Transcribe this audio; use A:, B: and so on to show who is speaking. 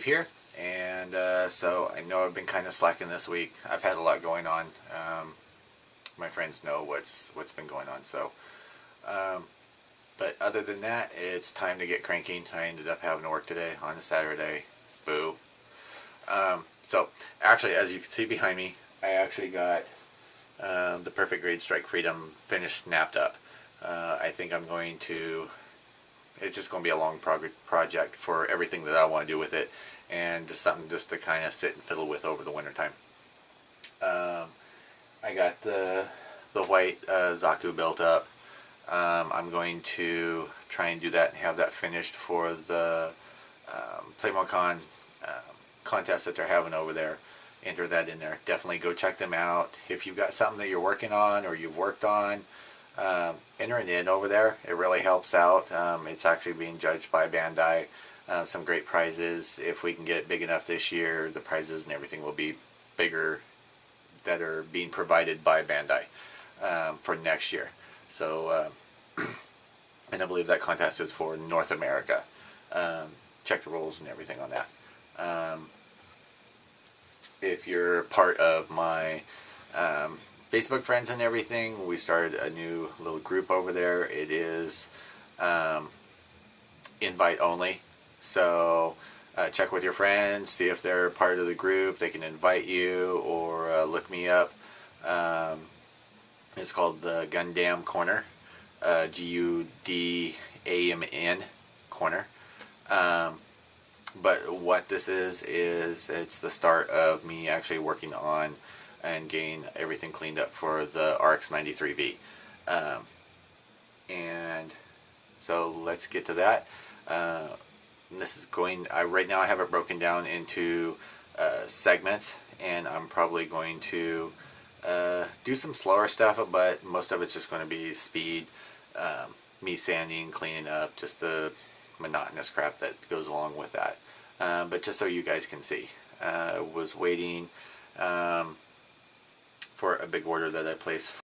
A: Dave here, and so I know I've been kind of slacking this week. I've had a lot going on. My friends know what's been going on. So, but other than that, it's time to get cranking. I ended up having to work today on a Saturday. Boo. So actually, as you can see behind me, I actually got the Perfect Grade Strike Freedom finished, snapped up. I think I'm going to. It's just going to be a long project for everything that I want to do with it, and just something just to kind of sit and fiddle with over the winter time. I got the white Zaku built up. I'm going to try and do that and have that finished for the PlaymoCon contest that they're having over there. Enter that in there. Definitely go check them out. If you've got something that you're working on or you've worked on, enter it in over there. It really helps out. It's actually being judged by Bandai. Some great prizes. If we can get it big enough this year, the prizes and everything will be bigger that are being provided by Bandai for next year. So, and I believe that contest is for North America. Check the rules and everything on that. If you're part of my Facebook friends and everything, we started a new little group over there. It is invite only, so check with your friends, see if they're part of the group. They can invite you or look me up. It's called the Gundam Corner, Gudamn Corner. But what this is it's the start of me actually working on and getting everything cleaned up for the RX-93V. And so let's get to that. This is going, right now I have it broken down into segments, and I'm probably going to do some slower stuff, but most of it's just going to be speed, me sanding, cleaning up, just the monotonous crap that goes along with that. But just so you guys can see, I was waiting for a big order that I placed